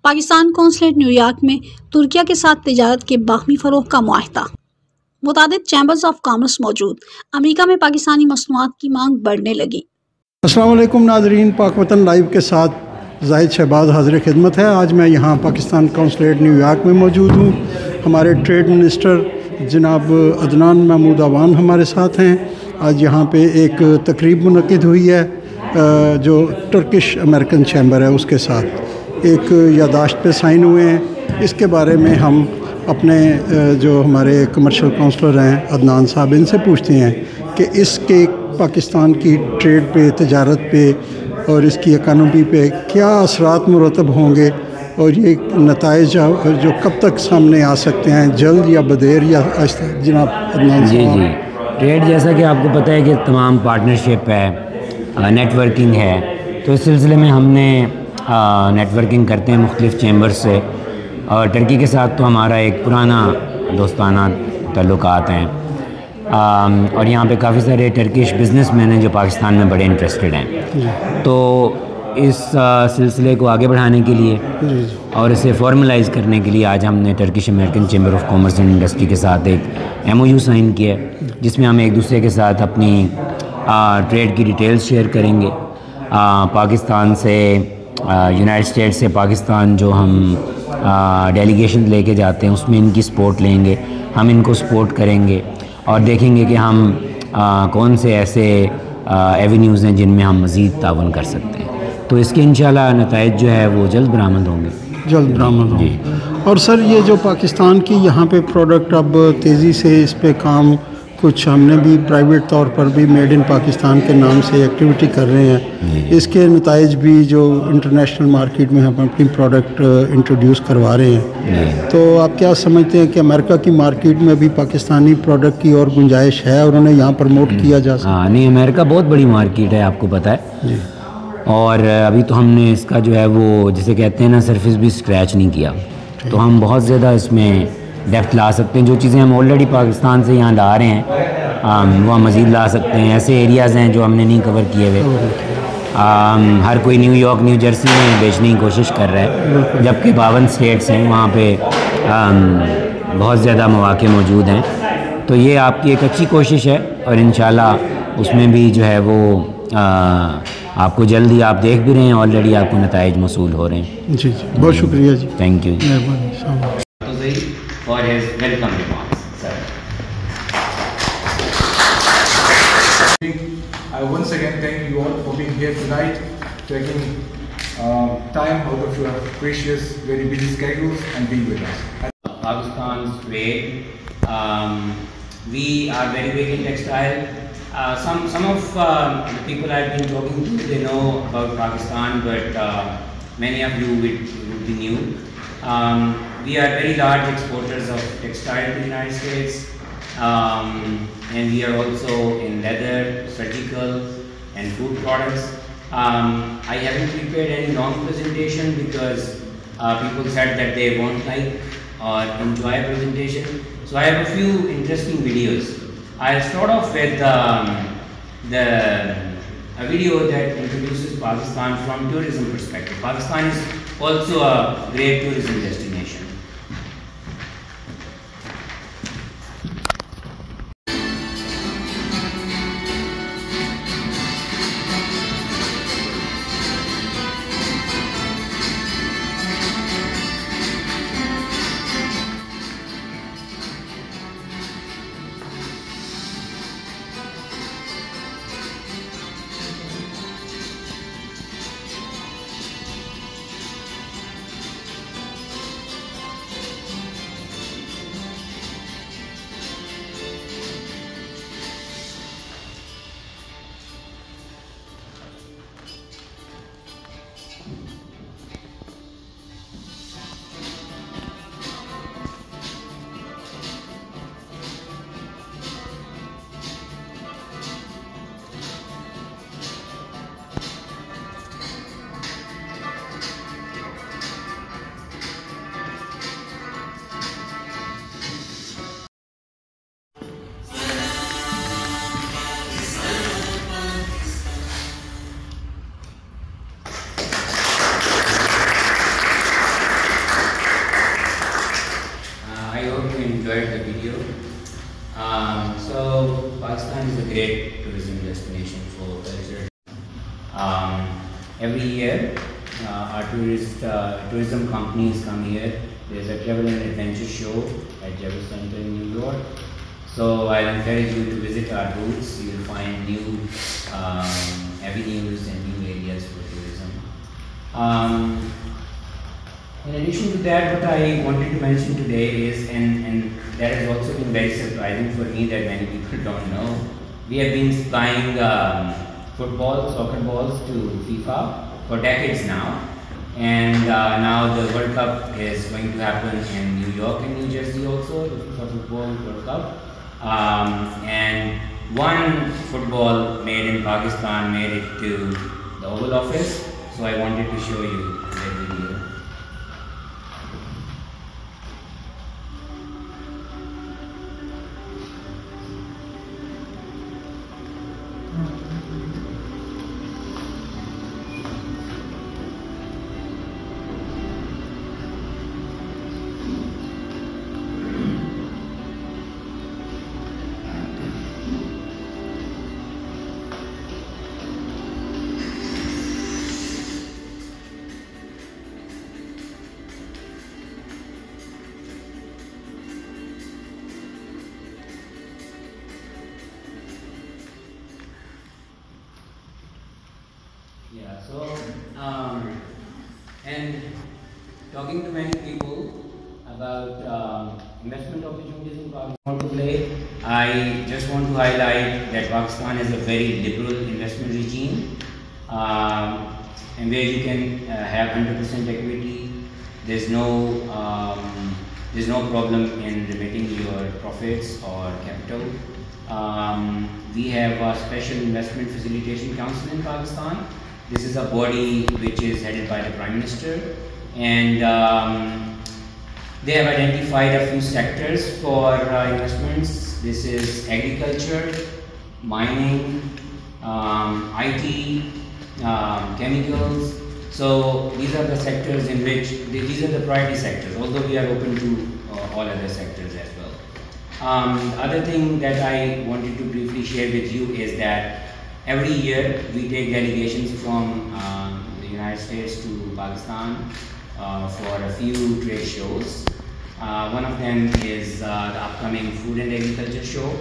Pakistan consulate new York میں ترکیہ کے ساتھ تجارت کے باہمی فروغ کا معاہدہ۔ متعدد چیمبرز آف کامرس موجود، امریکہ میں پاکستانی مصنوعات کی مانگ بڑھنے لگی۔ السلام علیکم ناظرین، پاک وطن لائیو کے ساتھ زاہد شہباز حاضر خدمت ہے۔ آج میں یہاں پاکستان قونصلیٹ نیو یارک میں موجود ہوں۔ ہمارے ٹریڈ منسٹر جناب عدنان محمود اعوان ہمارے ساتھ ہیں۔ آج یہاں پہ ایک تقریب منعقد ہوئی ہے جو ٹرکش امریکن چیمبر ہے اس کے ساتھ ایک یادداشت پہ سائن ہوئے ہیں۔ اس کے بارے میں ہم اپنے جو ہمارے کمرشل کونسلر ہیں عدنان صاحب، ان سے پوچھتے ہیں کہ اس کے پاکستان کی ٹریڈ پہ، تجارت پہ اور اس کی اکانومی پہ کیا اثرات مرتب ہوں گے، اور یہ نتائج جو کب تک سامنے آ سکتے ہیں، جلد یا بدیر یا آہستہ۔ جناب عدنان صاحب۔ جی ٹریڈ جیسا کہ آپ کو پتہ ہے کہ تمام پارٹنرشپ ہے، نیٹ ورکنگ ہے، تو اس سلسلے میں ہم نے نیٹ ورکنگ کرتے ہیں مختلف چیمبرز سے، اور ٹرکی کے ساتھ تو ہمارا ایک پرانا دوستانہ تعلقات ہیں، اور یہاں پہ کافی سارے ٹرکش بزنس مین ہیں جو پاکستان میں بڑے انٹرسٹڈ ہیں۔ تو اس سلسلے کو آگے بڑھانے کے لیے اور اسے فارملائز کرنے کے لیے آج ہم نے Turkish American chamber of commerce and industry کے ساتھ ایک MOU سائن کیا ہے، جس میں ہم ایک دوسرے کے ساتھ اپنی ٹریڈ کی ڈیٹیلز شیئر کریں گے۔ پاکستان سے یونائٹڈ اسٹیٹ سے پاکستان جو ہم ڈیلیگیشن لے کے جاتے ہیں اس میں ان کی سپورٹ لیں گے، ہم ان کو سپورٹ کریں گے اور دیکھیں گے کہ ہم کون سے ایسے ایونیوز ہیں جن میں ہم مزید تعاون کر سکتے ہیں۔ تو اس کے انشاءاللہ نتائج جو ہے وہ جلد برآمد ہوں گے۔ جلد برآمد ہوں گے۔ اور سر، یہ جو پاکستان کی یہاں پہ پروڈکٹ اب تیزی سے اس پہ کام، کچھ ہم نے بھی پرائیویٹ طور پر بھی میڈ ان پاکستان کے نام سے ایکٹیویٹی کر رہے ہیں، اس کے نتائج بھی جو انٹرنیشنل مارکیٹ میں ہم اپنی پروڈکٹ انٹروڈیوس کروا رہے ہیں، تو آپ کیا سمجھتے ہیں کہ امریکہ کی مارکیٹ میں بھی پاکستانی پروڈکٹ کی اور گنجائش ہے اور انہیں یہاں پروموٹ کیا جا سکتا؟ ہاں نہیں، امریکہ بہت بڑی مارکیٹ ہے، آپ کو پتہ ہے، اور ابھی تو ہم نے اس کا جو ہے وہ جسے کہتے ہیں نا سرفس بھی اسکریچ نہیں کیا، تو ہم بہت زیادہ اس میں ڈیپتھ لا سکتے ہیں۔ جو چیزیں ہم آلریڈی پاکستان سے یہاں لا رہے ہیں وہ ہم مزید لا سکتے ہیں۔ ایسے ایریاز ہیں جو ہم نے نہیں کور کیے ہوئے، ہر کوئی نیو یارک، نیو جرسی میں بیچنے کی کوشش کر رہا ہے، جبکہ 52 اسٹیٹس ہیں، وہاں پہ بہت زیادہ مواقع موجود ہیں۔ تو یہ آپ کی ایک اچھی کوشش ہے، اور انشاءاللہ اس میں بھی جو ہے وہ آپ کو جلدی آپ دیکھ بھی رہے ہیں، آلریڈی آپ کو نتائج موصول ہو رہے ہیں۔ جی جی، بہت شکریہ جی، تھینک یو مہربانی۔ for his welcome remarks, sir. I once again thank you all for being here tonight, taking time out of your precious, very busy schedules and being with us. Pakistan's trade, we are very big in textile. Some of the people I've been talking to, they know about Pakistan, but many of you would be new. We are very large exporters of textile to the United States, and we are also in leather, surgical and food products. I haven't prepared any long presentation because people said that they won't like or enjoy presentation. So I have a few interesting videos. I'll start off with a video that introduces Pakistan from tourism perspective. Pakistan is also a great tourism destination. every year our tourism companies come here. There's a travel and adventure show at Javits Center in New York. So I'll encourage you to visit our booths. You will find new avenues and new areas for tourism. In addition to that, what I wanted to mention today is, and that has also been very surprising for me that many people don't know, we have been supplying soccer balls to FIFA for decades now. And now the World Cup is going to happen in New York and New Jersey also, the FIFA Football World Cup. And one football made in Pakistan made it to the Oval Office. So I wanted to show you that video. Yeah, so, and talking to many people about investment opportunities in Pakistan to play, I just want to highlight that Pakistan is a very liberal investment regime, and where you can have 100% equity. There's no problem in remitting your profits or capital. We have a special investment facilitation council in Pakistan. This is a body which is headed by the Prime Minister, and they have identified a few sectors for investments. This is agriculture, mining, IT, chemicals. So these are the sectors in which, these are the priority sectors, although we are open to all other sectors as well. The other thing that I wanted to briefly share with you is that every year we take delegations from the United States to Pakistan for a few trade shows. One of them is the upcoming Food and Agriculture Show.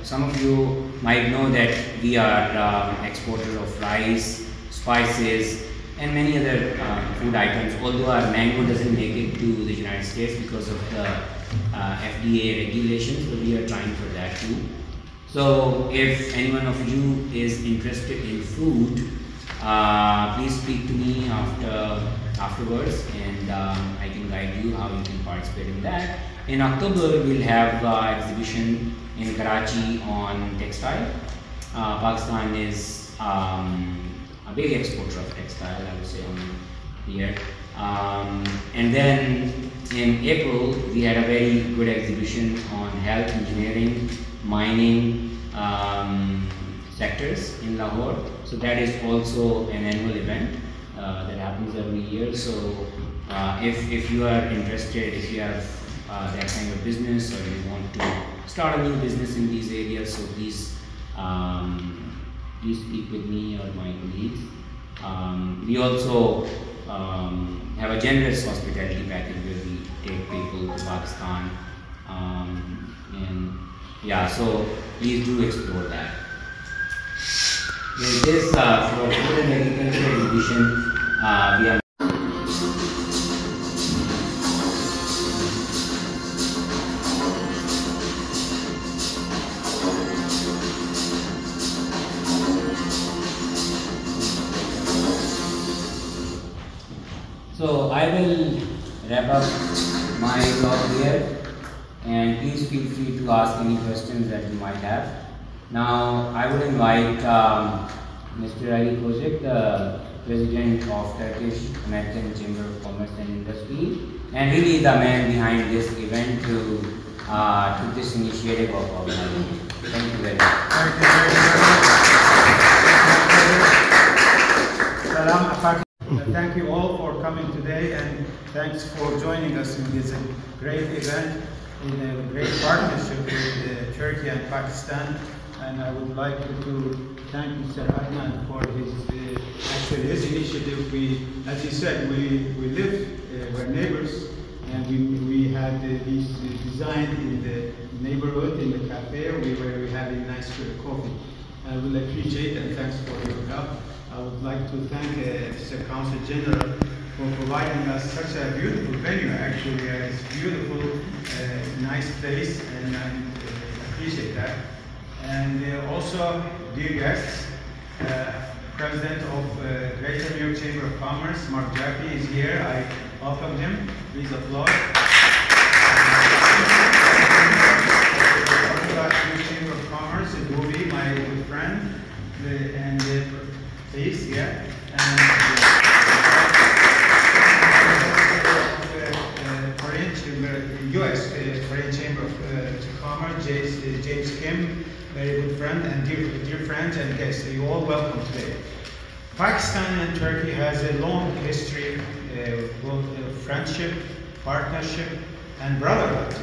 Some of you might know that we are exporters of rice, spices, and many other food items, although our mango doesn't make it to the United States because of the FDA regulations, but we are trying for that too. So if anyone of you is interested in food, please speak to me afterwards, and I can guide you how you can participate in that. In October, we'll have exhibition in Karachi on textile. Pakistan is a big exporter of textile, I would say, here. And then in April, we had a very good exhibition on health, engineering, mining sectors in Lahore. So that is also an annual event that happens every year. So if you are interested, if you have that kind of business, or you want to start a new business in these areas, so please please speak with me or my colleagues. We also have a generous hospitality package where we take people to Pakistan, and yeah, so please do explore that. With this for Food and Agriculture exhibition, we are So I will wrap up my talk here, and please feel free to ask any questions that you might have. Now I would invite Mr. Ali Kozhik, the President of Turkish American Chamber of Commerce and Industry, and really the man behind this event to took this initiative of organizing it. Thank you very much. Thank you very much. Thank you all for coming today, and thanks for joining us in this great event, in a great partnership with Turkey and Pakistan. And I would like to thank Mr. Adnan for his initiative. As he said, we live, we're neighbors, and we had these designed in the neighborhood, in the cafe, where we were having nice coffee. I will appreciate and thanks for your help. I would like to thank Mr. Consul General for providing us such a beautiful venue. Actually, it's beautiful, nice place, and I appreciate that. And also, dear guests, President of Greater New York Chamber of Commerce, Mark Jaffe, is here. I welcome him. Please applaud. Chamber of Commerce, it will be my good friend, and please, yeah. And Korean Chamber, U.S. Korean Chamber of Commerce, James Kim, very good friend and dear friends and guests. You're all welcome today. Pakistan and Turkey has a long history of friendship, partnership, and brotherhood.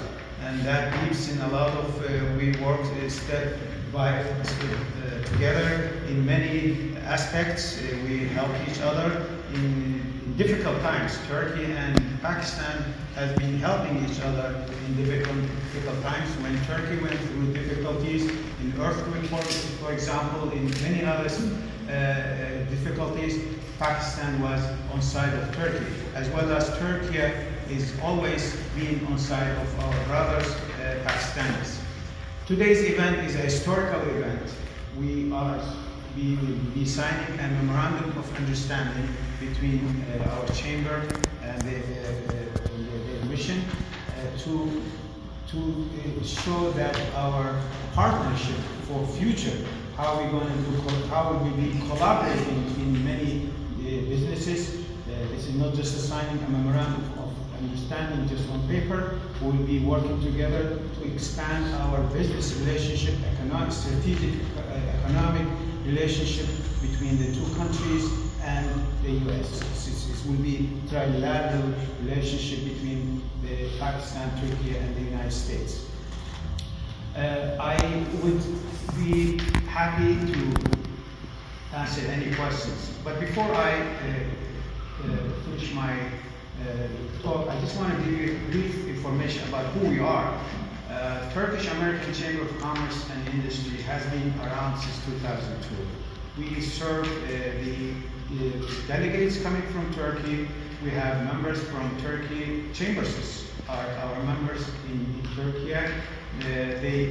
And that lives in a lot of, we work together in many aspects. We help each other in difficult times. Turkey and Pakistan has been helping each other in difficult times. When Turkey went through difficulties, in earthquake, for example, in many other difficulties, Pakistan was on side of Turkey, as well as Turkey is always being on side of our brothers, Pakistanis. Today's event is a historical event. We will be signing a memorandum of understanding between our chamber and the mission to show that our partnership for future, how we're going to do, how we will be collaborating in many businesses. This is not just signing a memorandum of understanding just on paper. We'll be working together to expand our business relationship, strategic economic relationship between the two countries and the U.S. It will be trilateral relationship between Pakistan, Turkey, and the United States. I would be happy to answer any questions, but before I finish my talk, I just want to give you brief information about who we are. Turkish American Chamber of Commerce and Industry has been around since 2002. We serve the delegates coming from Turkey. We have members from Turkey. Chambers are our members in Turkey.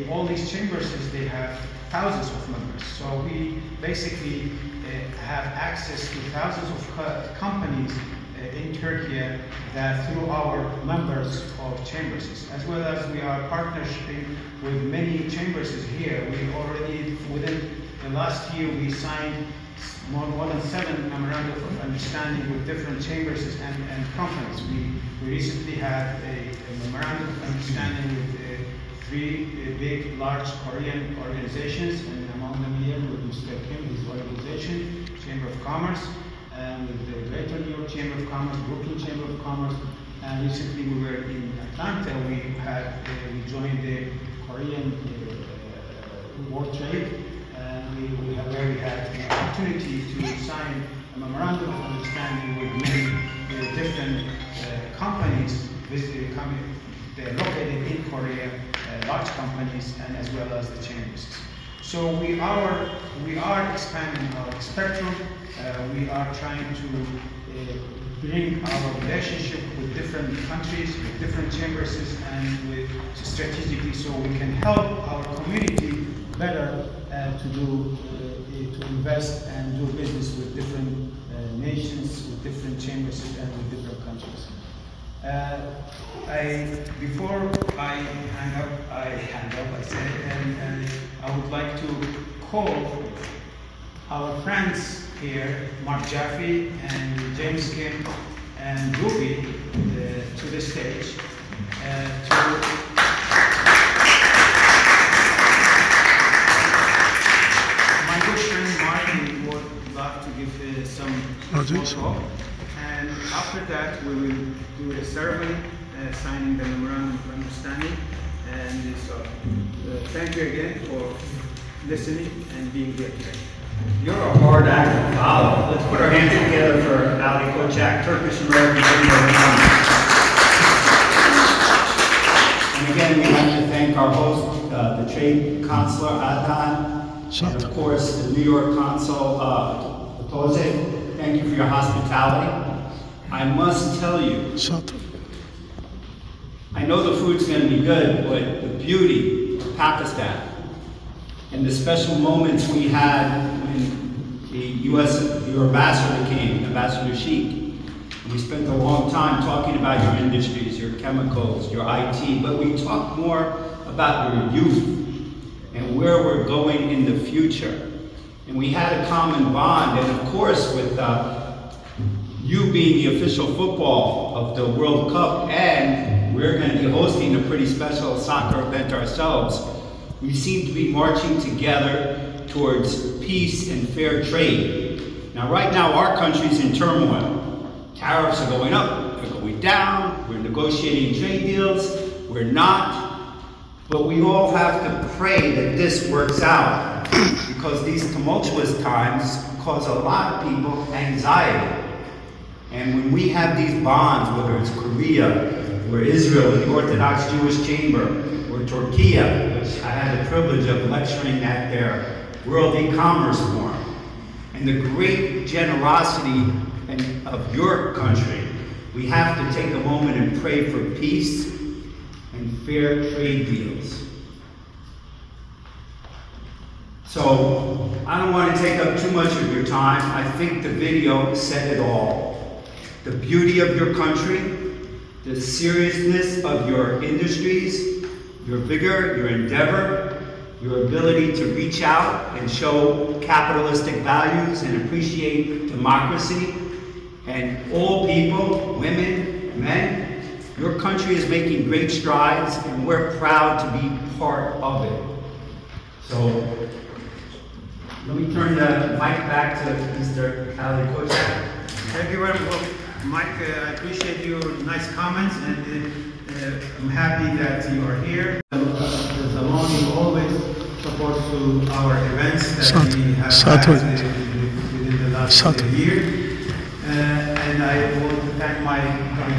All these chambers, they have thousands of members. So we basically have access to thousands of companies in Turkey that through our members of chambers, as well as we are partnering with many chambers here. We already, within the last year, we signed more than 7 memorandums of understanding with different chambers and companies. We recently had a memorandum of understanding with 3 big, large Korean organizations, and among them here with Mr. Kim, his organization, Chamber of Commerce, and with the Greater New York Chamber of Commerce, Brooklyn Chamber of Commerce, and recently we were in Atlanta. We joined the Korean World Trade, and where we had the opportunity to sign a memorandum of understanding with many different companies. They're located in Korea, large companies, and as well as the chambers. So we are expanding our spectrum. We are trying to bring our relationship with different countries, with different chambers, and strategically, so we can help our community better to invest and do business with different nations, with different chambers, and with different countries. Before I hang up, I said, and I would like to call our friends here, Mark Jaffe and James Kim and Ruby, to the stage. My good friend Martin would love to give some talk. And after that, we will do a ceremony, signing the memorandum of understanding. And so, thank you again for listening and being here today. You're a hard act to follow. Let's put our hands together for Ali Koçak, Turkish American Radio. And again, we have to thank our host, the Trade Consular Adnan, and of course the New York Consul, Toze. Thank you for your hospitality. I must tell you, I know the food's going to be good, but the beauty of Pakistan and the special moments we had when your ambassador came, Ambassador Sheikh. We spent a long time talking about your industries, your chemicals, your IT, but we talked more about your youth and where we're going in the future. And we had a common bond, and of course with you being the official football of the World Cup, and we're going to be hosting a pretty special soccer event ourselves, we seem to be marching together towards peace and fair trade. Now, right now, our country's in turmoil. Tariffs are going up, they're going down, we're negotiating trade deals, we're not. But we all have to pray that this works out, because these tumultuous times cause a lot of people anxiety. And when we have these bonds, whether it's Korea, or Israel, the Orthodox Jewish Chamber, or Turkey, which I had the privilege of lecturing at their World E-Commerce Forum, and the great generosity of your country, we have to take a moment and pray for peace and fair trade deals. So, I don't want to take up too much of your time. I think the video said it all. The beauty of your country, the seriousness of your industries, your vigor, your endeavor, your ability to reach out and show capitalistic values and appreciate democracy, and all people, women, men. Your country is making great strides, and we're proud to be part of it. So, let me turn the mic back to Mr. Ali Koçak. Thank you very much, Mike. I appreciate your nice comments, and I'm happy that you are here. Zaloni always supports to our events that we have had within the last year. And I want to thank my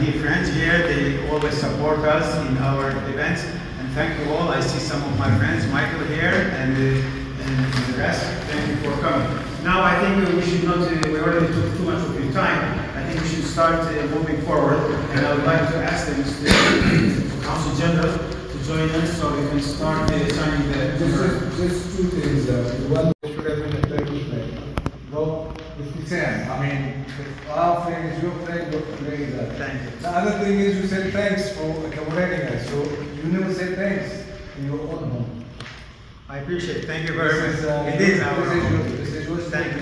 dear friends here. They always support us in our events. And thank you all. I see some of my friends, Michael here, and the rest. Thank you for coming. Now I think we should not, we already took too much of your time. I think we should start moving forward. And I would like to ask the Mr. Council General to join us so we can start signing the... Just two things. One should have been a Turkish flag. No, it's the same. I mean, our flag is your flag is that. Thank you. The other thing is you said thanks for accommodating us. So you never say thanks in your own home. I appreciate it. Thank you very much. It is our home. This is your Thank you.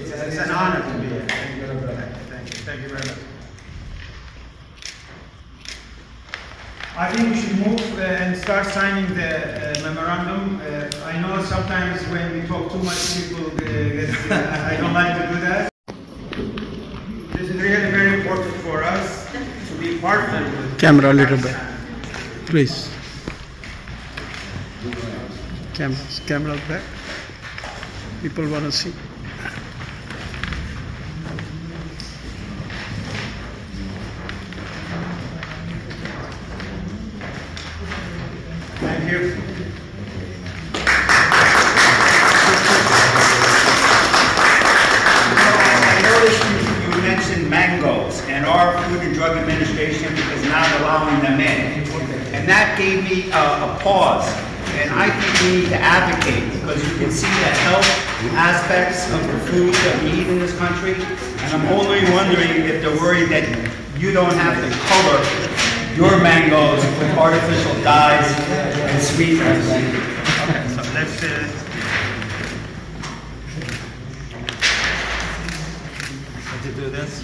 It's an honor to be here. Thank you. Thank you very much. I think we should move and start signing the memorandum. I know sometimes when we talk too much, people I don't like to do that. This is really very important for us to be partnered with Camera a little bit, please. Camera back. People want to see. Thank you. I noticed you mentioned mangoes, and our Food and Drug Administration is not allowing them in. And that gave me a pause. And I think we need to advocate, because you can see the health aspects of the food that we eat in this country. And I'm only wondering if they're worried that you don't have to color your mangoes with artificial dyes and sweeteners. Okay, so let's do this.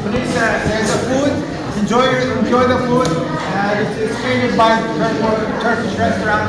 Please, there's a food. Enjoy the food. It's created by Turkish restaurant.